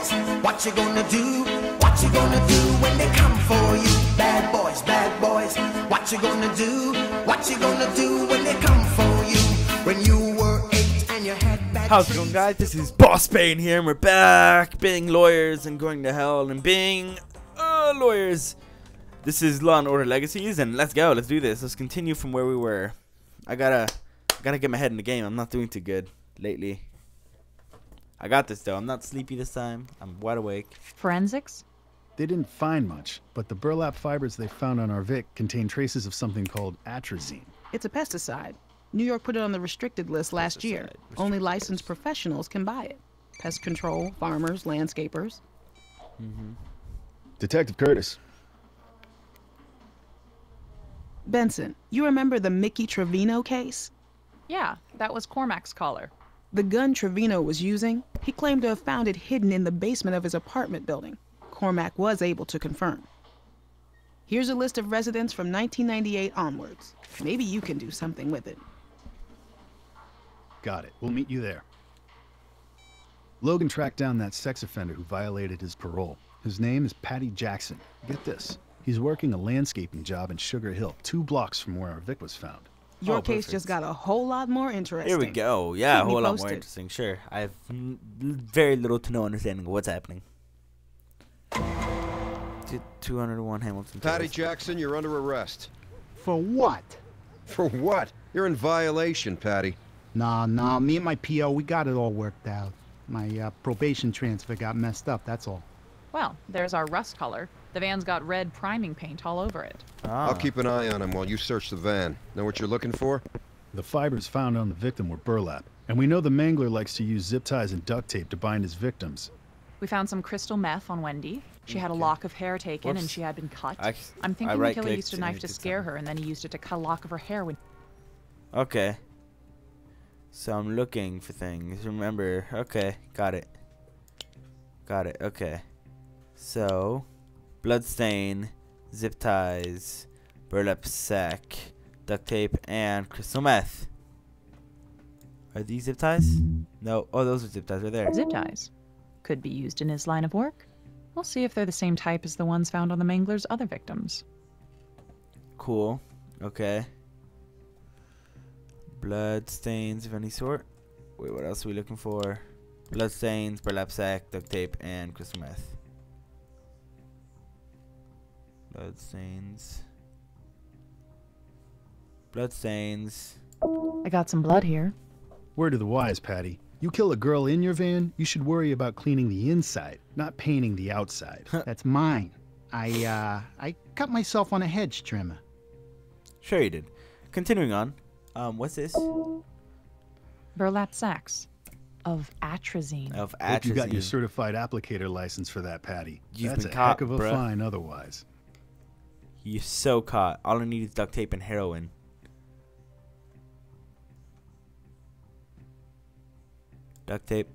boys, what you gonna do? What you gonna do when they come for you? Bad boys, what you gonna do? What you gonna do when they come for you? When you were 8 and you had bad. How's it going, guys? This is Boss Bane here, and we're back being lawyers and going to hell and being lawyers. This is Law and Order Legacies, and let's go. Let's do this. Let's continue from where we were. I gotta get my head in the game. I'm not doing too good lately. I got this though. I'm not sleepy this time. I'm wide awake. Forensics? They didn't find much, but the burlap fibers they found on our Vic contain traces of something called atrazine. It's a pesticide. New York put it on the restricted list last year. Only licensed professionals can buy it. Pest control, farmers, landscapers. Detective Curtis. Benson, you remember the Mickey Trevino case? Yeah, that was Cormac's collar. The gun Trevino was using, he claimed to have found it hidden in the basement of his apartment building. Cormac was able to confirm. Here's a list of residents from 1998 onwards. Maybe you can do something with it. Got it. We'll meet you there. Logan tracked down that sex offender who violated his parole. His name is Patty Jackson. Get this. He's working a landscaping job in Sugar Hill, 2 blocks from where our Vic was found. Your case just got a whole lot more interesting. Here we go. Yeah, a Keep me whole lot more posted. interesting. Sure. I have very little to no understanding of what's happening. 201 Hamilton. Patty Terrace. Jackson, you're under arrest. For what? For what? You're in violation, Patty. Nah, me and my PO, we got it all worked out. My probation transfer got messed up, that's all. Well, there's our rust color. The van's got red priming paint all over it. I'll keep an eye on him while you search the van. Know what you're looking for? The fibers found on the victim were burlap, and we know the mangler likes to use zip ties and duct tape to bind his victims. We found some crystal meth on Wendy. She had a lock of hair taken and Whoops. she had been cut. I I'm thinking the killer right-clicked used a and knife it to did scare something. her, and then he used it to cut a lock of her hair when... Okay. So I'm looking for things. Remember. Okay. Got it. Okay. So, bloodstain, zip ties, burlap sack, duct tape, and crystal meth. Are these zip ties? No. Oh, those are zip ties right there. Zip ties. Could be used in his line of work. We'll see if they're the same type as the ones found on the Mangler's other victims. Cool. Okay. Blood stains of any sort. Wait, what else are we looking for? Blood stains, burlap sack, duct tape, and crystal meth. Blood stains. Blood stains. I got some blood here. Word to the wise, Patty. You kill a girl in your van, you should worry about cleaning the inside, not painting the outside. That's mine. I cut myself on a hedge trimmer. Sure you did. Continuing on. What's this? Burlap sacks of atrazine. Of Hope you got your atrazine. certified applicator license for that, Patty. You've That's been a caught, heck of a bruh. fine otherwise. You're so caught. All I need is duct tape and heroin. Duct tape.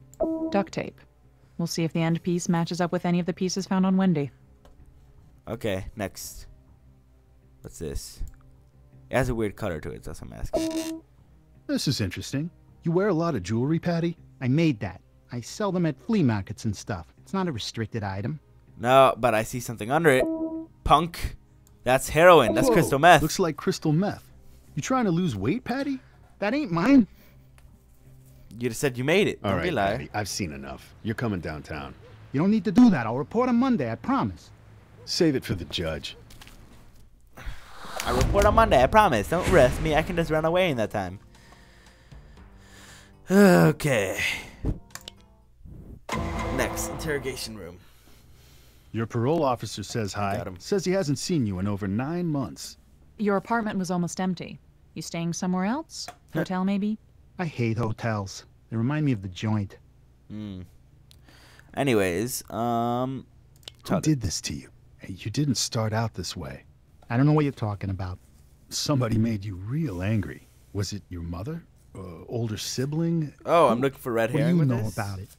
Duct tape. We'll see if the end piece matches up with any of the pieces found on Wendy. Okay, next. What's this? It has a weird color to it, that's what I'm asking. This is interesting. You wear a lot of jewelry, Patty? I made that. I sell them at flea markets and stuff. It's not a restricted item. No, but I see something under it. Punk. That's heroin. That's Whoa, crystal meth. Looks like crystal meth. You trying to lose weight, Patty? That ain't mine. You just said you made it. All Don't be right, a liar. Patty, I've seen enough. You're coming downtown. You don't need to do that. I'll report on Monday, I promise. Save it for the judge. I report on Monday, I promise. Don't arrest me. I can just run away in that time. Okay. Next, interrogation room. Your parole officer says hi. Got him. Says he hasn't seen you in over 9 months. Your apartment was almost empty. You staying somewhere else? Hotel, maybe? I hate hotels. They remind me of the joint. Anyways, Who did this to you? Hey, you didn't start out this way. I don't know what you're talking about. Somebody made you real angry. Was it your mother? Older sibling? Oh, I'm looking for red What do herring you with know this. about it?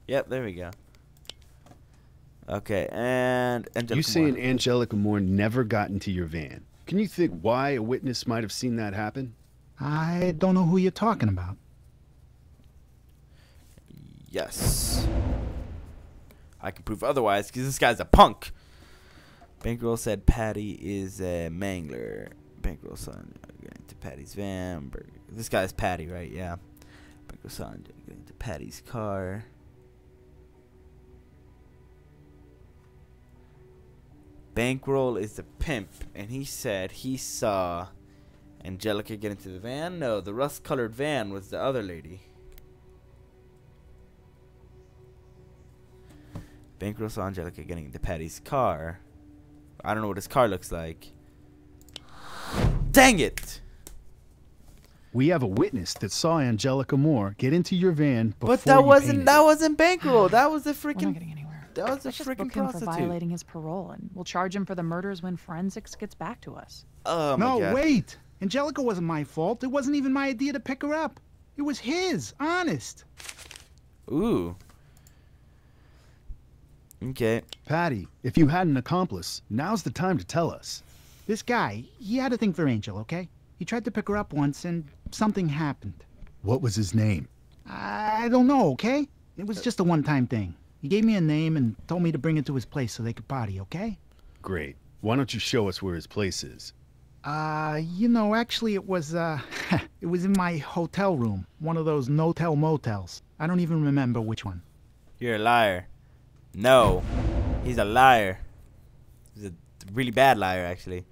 Yep, there we go. Okay, and You Angelica saying Moore. Angelica Moore never got into your van? Can you think why a witness might have seen that happen? I don't know who you're talking about. Yes. I can prove otherwise because this guy's a punk. Bankroll said Patty is a mangler. Bankroll son getting to Patty's van. This guy's Patty, right? Yeah. Bankroll son getting to Patty's car. Bankroll is the pimp, and he said he saw Angelica get into the van. No, the rust-colored van was the other lady. Bankroll saw Angelica getting into Patty's car. I don't know what his car looks like. Dang it! We have a witness that saw Angelica Moore get into your van before But that you wasn't painted it. wasn't Bankroll. That was the We're not freaking. getting anywhere. That was a Let's just freaking book him for prostitute. violating his parole, and we'll charge him for the murders when forensics gets back to us. Oh my No, god. wait. Angelica wasn't my fault. It wasn't even my idea to pick her up. It was his, honest. Ooh. Okay. Patty, if you had an accomplice, now's the time to tell us. This guy, he had a thing for Angel, okay? He tried to pick her up once and something happened. What was his name? I don't know, okay? It was just a one-time thing. He gave me a name and told me to bring it to his place so they could party, okay? Great. Why don't you show us where his place is? You know, actually it was, it was in my hotel room. One of those no-tell motels. I don't even remember which one. You're a liar. No. He's a liar. He's a really bad liar, actually.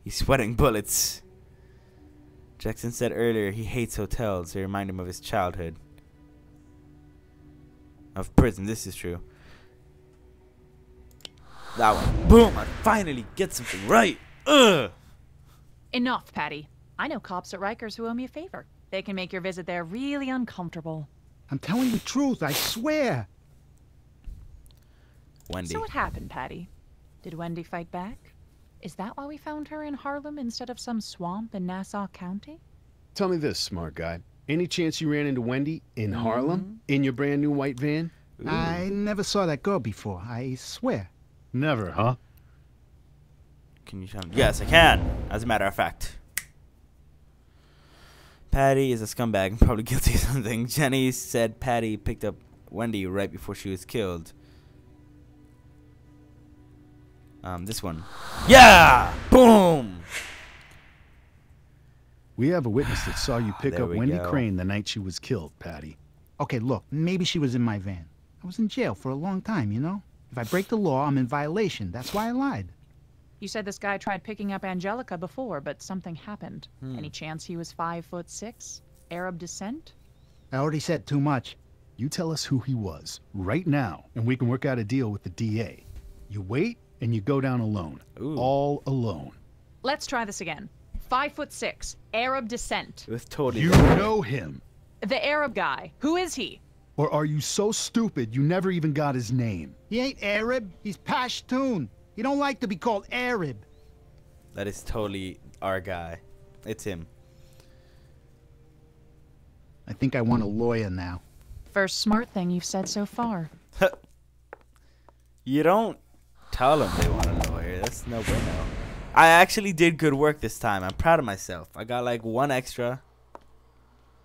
He's sweating bullets. Jackson said earlier he hates hotels. They remind him of his childhood. Of prison. This is true. That one. Boom! I finally get something right. Ugh! Enough, Patty. I know cops at Rikers who owe me a favor. They can make your visit there really uncomfortable. I'm telling the truth, I swear. Wendy. So what happened, Patty? Did Wendy fight back? Is that why we found her in Harlem instead of some swamp in Nassau County? Tell me this, smart guy. Any chance you ran into Wendy in Harlem? In your brand new white van? Ooh. I never saw that girl before, I swear. Never, huh? Can you tell me? Yes, I can. As a matter of fact. Patty is a scumbag and probably guilty of something. Jenny said Patty picked up Wendy right before she was killed. This one. Yeah! Boom! We have a witness that saw you pick There up we Wendy go. Crane the night she was killed, Patty. Okay, look, maybe she was in my van. I was in jail for a long time, you know? If I break the law, I'm in violation. That's why I lied. You said this guy tried picking up Angelica before, but something happened. Any chance he was 5'6", Arab descent? I already said too much. You tell us who he was, right now, and we can work out a deal with the DA. You wait, and you go down alone. Ooh. All alone. Let's try this again. 5'6", Arab descent. It was totally. You know him. The Arab guy. Who is he? Or are you so stupid you never even got his name? He ain't Arab, he's Pashtun. He don't like to be called Arab. That is totally our guy. It's him. I think I want a lawyer now. First smart thing you've said so far. You don't tell them they want a lawyer. That's no bueno. I actually did good work this time. I'm proud of myself. I got like 1 extra.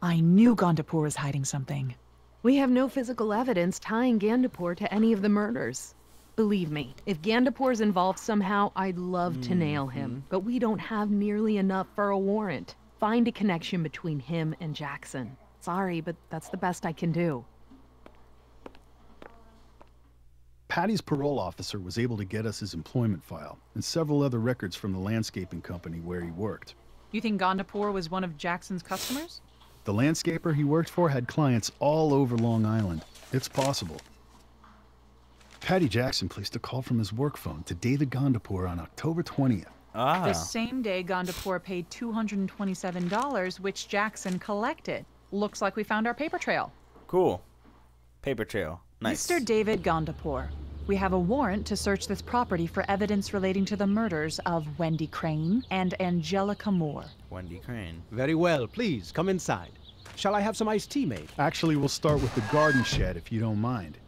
I knew Gondapur was hiding something. We have no physical evidence tying Gandapur to any of the murders. Believe me, if Gandapur's involved somehow, I'd love to nail him. But we don't have nearly enough for a warrant. Find a connection between him and Jackson. Sorry, but that's the best I can do. Patty's parole officer was able to get us his employment file and several other records from the landscaping company where he worked. You think Gondapur was one of Jackson's customers? The landscaper he worked for had clients all over Long Island. It's possible. Patty Jackson placed a call from his work phone to David Gondapur on October 20th. Ah. The same day Gondapur paid $227, which Jackson collected. Looks like we found our paper trail. Cool. Paper trail. Nice. Mr. David Gondapur, we have a warrant to search this property for evidence relating to the murders of Wendy Crane and Angelica Moore. Wendy Crane. Very well, please, come inside. Shall I have some iced tea made? Actually, we'll start with the garden shed if you don't mind.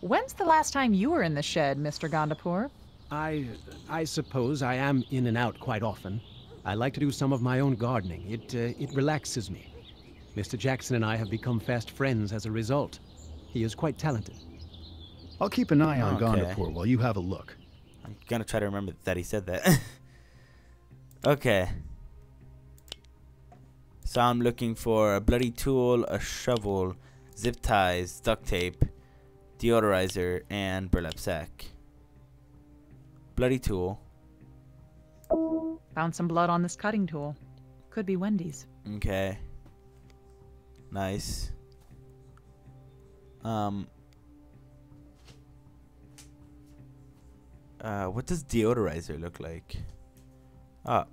When's the last time you were in the shed, Mr. Gondapur? I suppose I am in and out quite often. I like to do some of my own gardening. It relaxes me. Mr. Jackson and I have become fast friends as a result. He is quite talented. I'll keep an eye on Okay. Gondapur while you have a look. I'm gonna try to remember that he said that. Okay. So I'm looking for a bloody tool, a shovel, zip ties, duct tape, deodorizer, and burlap sack. Bloody tool. Found some blood on this cutting tool. Could be Wendy's. Okay. Nice. What does deodorizer look like? Ah,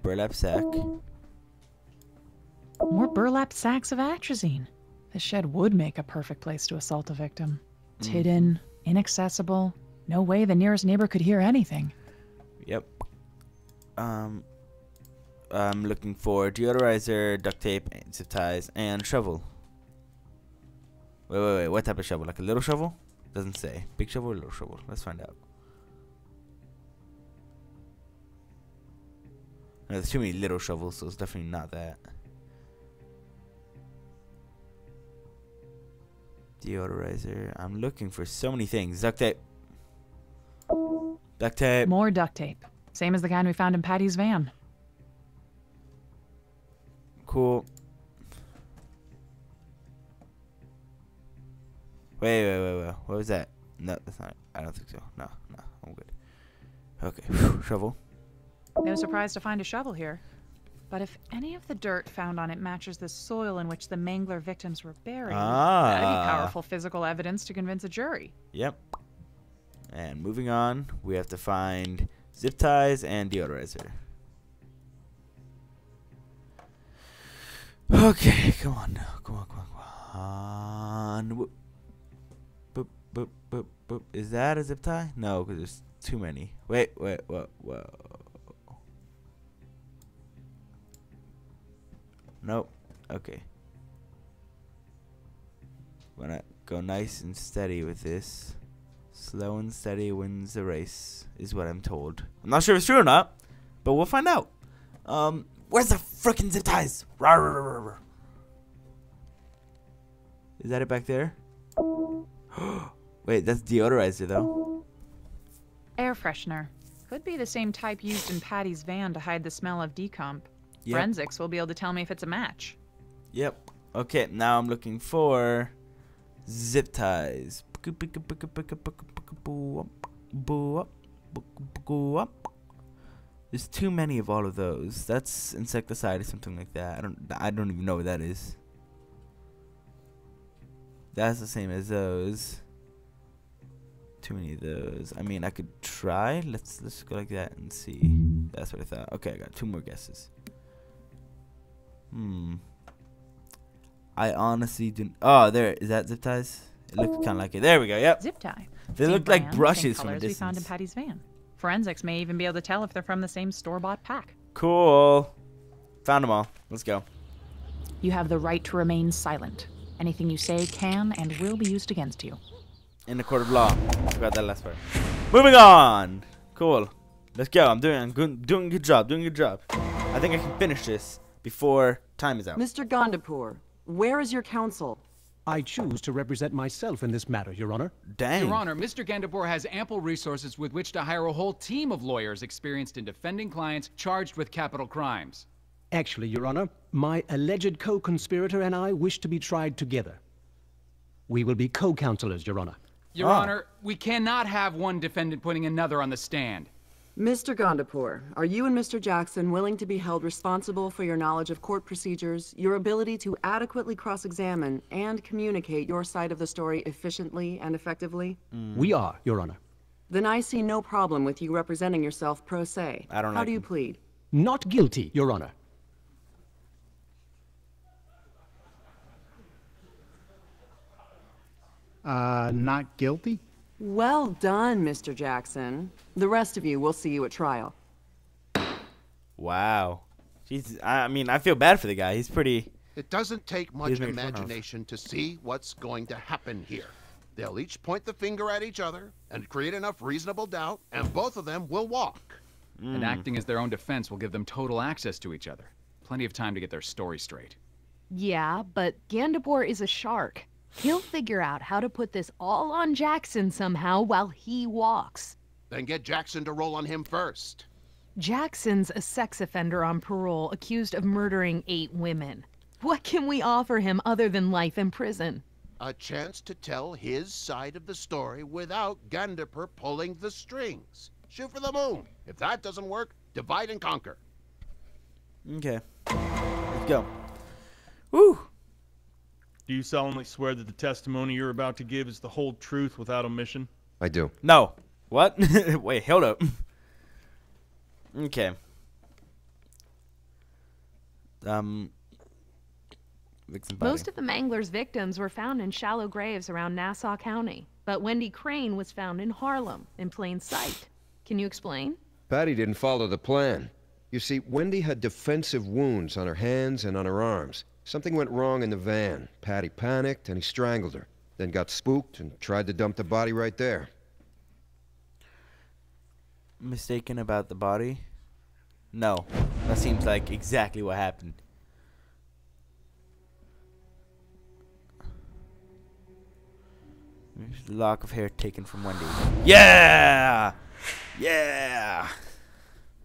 burlap sack. More burlap sacks of atrazine. The shed would make a perfect place to assault a victim. It's hidden, inaccessible. No way the nearest neighbor could hear anything. Yep. I'm looking for deodorizer, duct tape, zip ties, and shovel. Wait. What type of shovel? Like a little shovel? Doesn't say. Big shovel or little shovel? Let's find out. No, there's too many little shovels, so it's definitely not that. Deodorizer. I'm looking for so many things. Duct tape. Duct tape. More duct tape. Same as the kind we found in Patty's van. Cool. Wait. What was that? No, that's not it. I don't think so. No, I'm good. Okay, shovel. No surprise to find a shovel here. But if any of the dirt found on it matches the soil in which the Mangler victims were buried, that'd be powerful physical evidence to convince a jury. Yep. And moving on, we have to find zip ties and deodorizer. Okay, come on now. Come on. Whoop. Boop. Is that a zip tie? No, because there's too many. Wait. Whoa. Nope. Okay. Wanna go nice and steady with this. Slow and steady wins the race, is what I'm told. I'm not sure if it's true or not, but we'll find out. Where's the frickin' zip ties? Rawr, rawr, rawr, rawr. Is that it back there? Wait, that's deodorizer though. Air freshener. Could be the same type used in Patty's van to hide the smell of decomp. Yep. Forensics will be able to tell me if it's a match. Yep. Okay, now I'm looking for zip ties. There's too many of all of those. That's insecticide or something like that. I don't even know what that is. That's the same as those. Too many of those. I mean, I could try. Let's go like that and see. That's what I thought. Okay, I got 2 more guesses. I honestly didn't. Oh, there is that zip ties. It looked kind of like it. There we go. Yep. Zip tie. They Same look like brand, brushes same from a colors we found in distance. Patty's van. Forensics may even be able to tell if they're from the same store-bought pack. Cool. Found them all. Let's go. You have the right to remain silent. Anything you say can and will be used against you. In the court of law. Forgot that last part. Moving on. Cool. Let's go. I'm doing a good job. I think I can finish this before time is out. Mr. Gondapur, where is your counsel? I choose to represent myself in this matter, Your Honor. Dang. Your Honor, Mr. Gandapur has ample resources with which to hire a whole team of lawyers experienced in defending clients charged with capital crimes. Actually, Your Honor, my alleged co-conspirator and I wish to be tried together. We will be co-counselors, Your Honor. Your Honor, we cannot have one defendant putting another on the stand. Mr. Gondapur, are you and Mr. Jackson willing to be held responsible for your knowledge of court procedures, your ability to adequately cross-examine, and communicate your side of the story efficiently and effectively? We are, Your Honor. Then I see no problem with you representing yourself pro se. I don't How like do you him. plead? Not guilty, Your Honor. Not guilty? Well done, Mr. Jackson. The rest of you will see you at trial. Wow. Jeez, I mean, I feel bad for the guy. He's pretty. It doesn't take much He's making fun of. imagination to see what's going to happen here. They'll each point the finger at each other and create enough reasonable doubt, and both of them will walk. And acting as their own defense will give them total access to each other. Plenty of time to get their story straight. Yeah, but Gandapur is a shark. He'll figure out how to put this all on Jackson somehow while he walks. Then get Jackson to roll on him first. Jackson's a sex offender on parole accused of murdering 8 women. What can we offer him other than life in prison? A chance to tell his side of the story without Gandaper pulling the strings. Shoot for the moon. If that doesn't work, divide and conquer. Okay. Let's go. Woo! Do you solemnly swear that the testimony you're about to give is the whole truth without omission? I do. No. What? Wait, hold up. Okay. Most of the Mangler's victims were found in shallow graves around Nassau County, but Wendy Crane was found in Harlem, in plain sight. Can you explain? Patty didn't follow the plan. You see, Wendy had defensive wounds on her hands and on her arms. Something went wrong in the van. Patty panicked and he strangled her, then got spooked and tried to dump the body right there. Mistaken about the body? No. That seems like exactly what happened. There's the lock of hair taken from Wendy. Yeah! Yeah!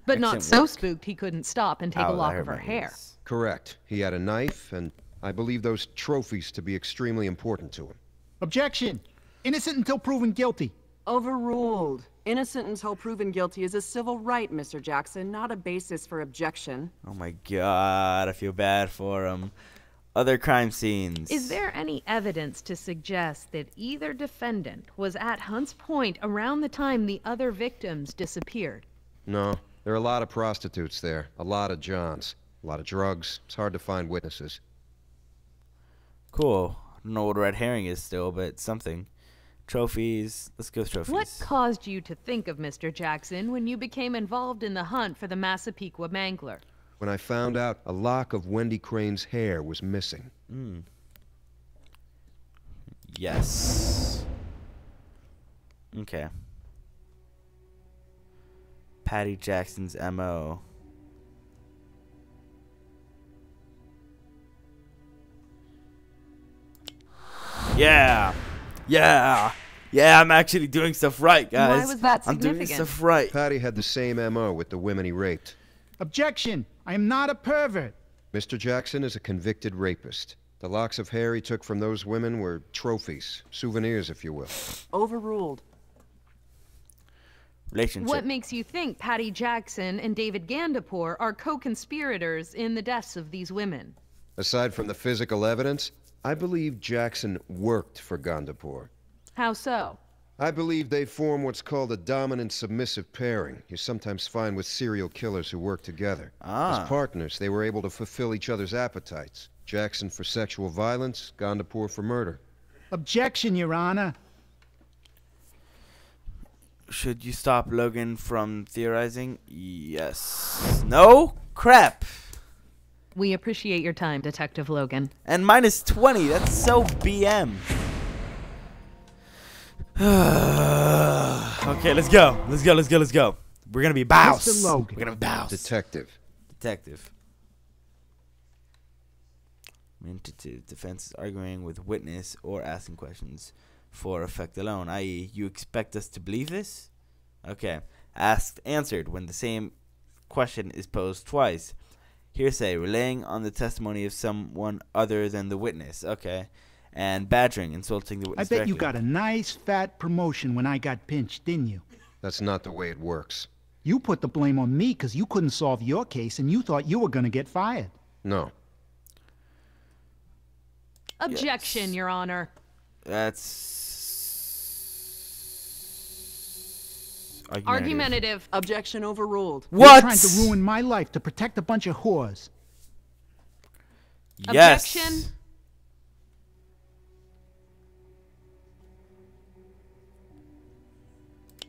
But not so spooked he couldn't stop and take a lock of her hair. Correct. He had a knife, and I believe those trophies to be extremely important to him. Objection! Innocent until proven guilty. Overruled. Innocent until proven guilty is a civil right, Mr. Jackson, not a basis for objection. Oh my god, I feel bad for him. Other crime scenes. Is there any evidence to suggest that either defendant was at Hunt's Point around the time the other victims disappeared? No. There are a lot of prostitutes there, a lot of Johns, a lot of drugs. It's hard to find witnesses. Cool. I don't know what a red herring is still, but it's something. Trophies. Let's go with trophies. What caused you to think of Mr. Jackson when you became involved in the hunt for the Massapequa Mangler? When I found out a lock of Wendy Crane's hair was missing. Yes. Okay. Patty Jackson's M.O. Yeah. Yeah. Yeah, I'm actually doing stuff right, guys. Why was that significant? I'm doing stuff right. Patty had the same M.O. with the women he raped. Objection! I am not a pervert. Mr. Jackson is a convicted rapist. The locks of hair he took from those women were trophies, souvenirs, if you will. Overruled. Relationship. What makes you think Patty Jackson and David Gandapour are co-conspirators in the deaths of these women? Aside from the physical evidence, I believe Jackson worked for Gandapour. How so? I believe they form what's called a dominant-submissive pairing. You sometimes find with serial killers who work together. As partners, they were able to fulfill each other's appetites. Jackson for sexual violence, Gandapour for murder. Objection, Your Honor. Should you stop Logan from theorizing? Yes. No? Crap. We appreciate your time, Detective Logan. And minus 20. That's so BM. Okay, let's go. Let's go, let's go, let's go. We're gonna be bows. Mr. Logan. We're gonna be bows. Detective. Detective. Defense is arguing with witness or asking questions for effect alone, i.e., you expect us to believe this? Okay. Asked, answered when the same question is posed twice. Hearsay, relying on the testimony of someone other than the witness. Okay. And badgering, insulting the witness. I bet you got a nice fat promotion when I got pinched, didn't you? That's not the way it works. You put the blame on me because you couldn't solve your case and you thought you were going to get fired. No. Objection, yes. Your Honor. That's argumentative. Objection overruled. What? You're trying to ruin my life to protect a bunch of whores. Yes. Objection.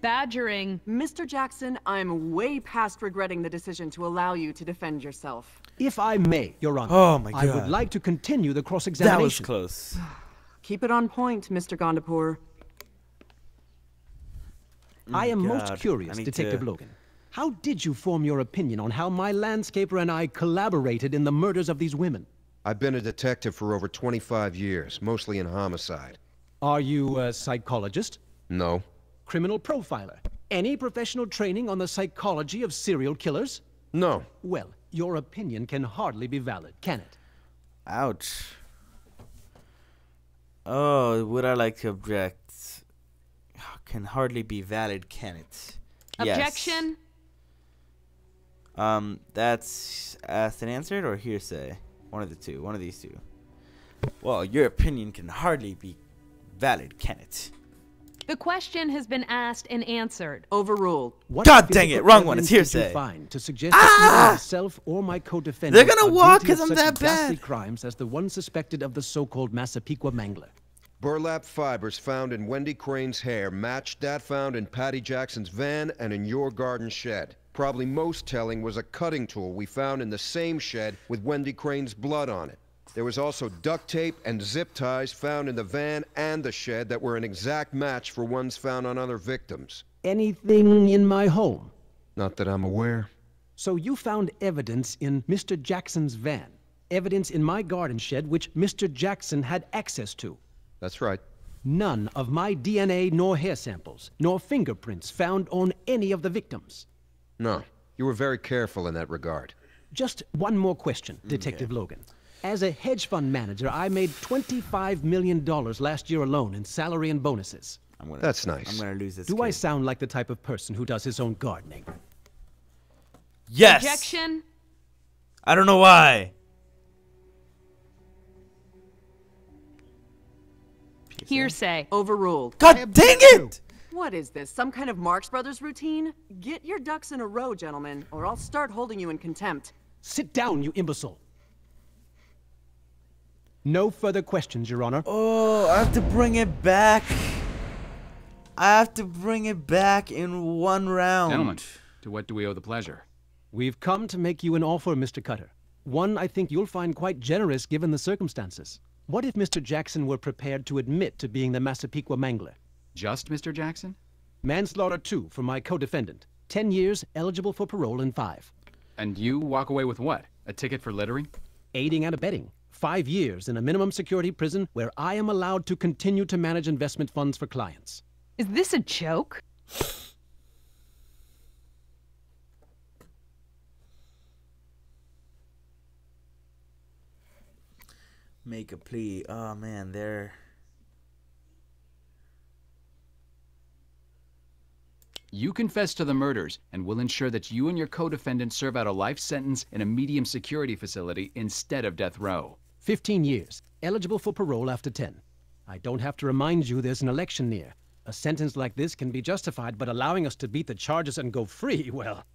Badgering. Mr. Jackson, I'm way past regretting the decision to allow you to defend yourself. If I may, Your Honor. Oh my God. I would like to continue the cross-examination. That was close. Keep it on point, Mr. Gandapour. I am most curious, Detective Logan. How did you form your opinion on how my landscaper and I collaborated in the murders of these women? I've been a detective for over 25 years, mostly in homicide. Are you a psychologist? No. Criminal profiler? Any professional training on the psychology of serial killers? No. Well, your opinion can hardly be valid, can it? Ouch. Oh, would I like to object? Can hardly be valid, can it? Objection. Yes. That's asked and answered or hearsay? One of the two. One of these two. Well, your opinion can hardly be valid, can it? The question has been asked and answered. Overruled. God dang it! Wrong one. It's hearsay. Find to suggest that either myself or my co-defendant They're gonna walk because I'm that bad. Crimes as the one suspected of the so-called Massapequa Mangler. Burlap fibers found in Wendy Crane's hair matched that found in Patty Jackson's van and in your garden shed. Probably most telling was a cutting tool we found in the same shed with Wendy Crane's blood on it. There was also duct tape and zip ties found in the van and the shed that were an exact match for ones found on other victims. Anything in my home? Not that I'm aware. So you found evidence in Mr. Jackson's van. Evidence in my garden shed which Mr. Jackson had access to. That's right. None of my DNA nor hair samples, nor fingerprints found on any of the victims. No. You were very careful in that regard. Just one more question, Detective Logan. As a hedge fund manager, I made $25 million last year alone in salary and bonuses. That's nice. I'm gonna lose this. Do I sound like the type of person who does his own gardening? Yes. Objection. I don't know why. Hearsay. Overruled. God dang it! What is this, some kind of Marx Brothers routine? Get your ducks in a row, gentlemen, or I'll start holding you in contempt. Sit down, you imbecile. No further questions, Your Honor. Oh, I have to bring it back. I have to bring it back in one round. Gentlemen, to what do we owe the pleasure? We've come to make you an offer, Mr. Cutter. One I think you'll find quite generous given the circumstances. What if Mr. Jackson were prepared to admit to being the Massapequa Mangler? Just Mr. Jackson? Manslaughter 2 for my co-defendant. 10 years, eligible for parole in 5. And you walk away with what? A ticket for littering? Aiding and abetting. 5 years in a minimum security prison where I am allowed to continue to manage investment funds for clients. Is this a joke? Make a plea. Oh man, they're... You confess to the murders, and we'll ensure that you and your co-defendant serve out a life sentence in a medium security facility instead of death row. 15 years, eligible for parole after 10. I don't have to remind you there's an election near. A sentence like this can be justified, but allowing us to beat the charges and go free, well...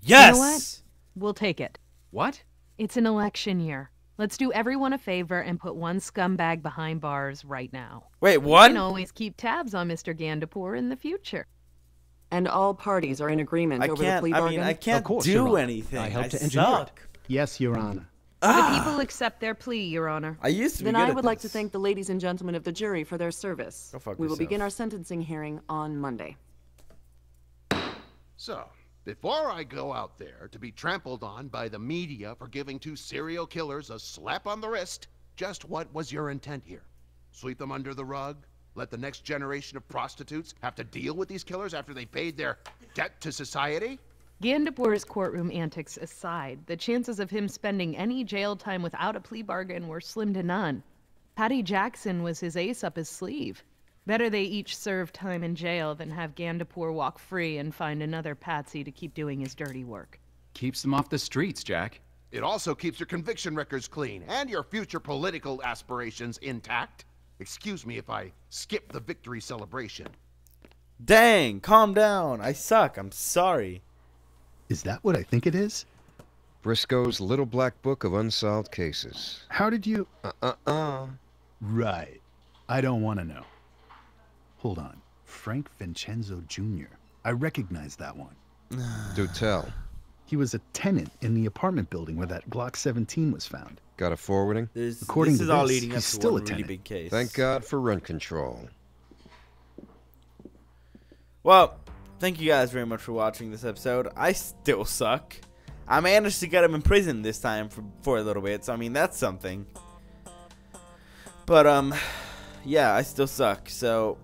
Yes! You know what? We'll take it. What? It's an election year. Let's do everyone a favor and put one scumbag behind bars right now. Wait, what? We can always keep tabs on Mr. Gandapour in the future. And all parties are in agreement over the plea bargain? I can't do anything. I helped to suck. engineer it. Yes, Your Honor. The people accept their plea, Your Honor. I used to be Then good I at would like to this. thank the ladies and gentlemen of the jury for their service. Go fuck We will yourself. begin our sentencing hearing on Monday. So, before I go out there to be trampled on by the media for giving 2 serial killers a slap on the wrist, just what was your intent here? Sweep them under the rug? Let the next generation of prostitutes have to deal with these killers after they paid their debt to society? Gandapour's courtroom antics aside, the chances of him spending any jail time without a plea bargain were slim to none. Patty Jackson was his ace up his sleeve. Better they each serve time in jail than have Gandapour walk free and find another patsy to keep doing his dirty work. Keeps them off the streets, Jack. It also keeps your conviction records clean and your future political aspirations intact. Excuse me if I skip the victory celebration. Dang, calm down. I suck. I'm sorry. Is that what I think it is? Briscoe's Little Black Book of Unsolved Cases. How did you... Uh-uh-uh. Right. I don't want to know. Hold on. Frank Vincenzo Jr. I recognize that one. Do tell. He was a tenant in the apartment building where that Glock 17 was found. Got a forwarding? According this to is all this, leading up he's to still one a really tenant. big case. Thank God for rent control. Well, thank you guys very much for watching this episode. I still suck. I managed to get him in prison this time for a little bit, so I mean that's something. But yeah, I still suck. So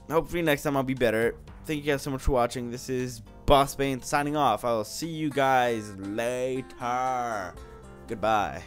hopefully next time I'll be better. Thank you guys so much for watching. This is Boss Bane signing off. I will see you guys later. Goodbye.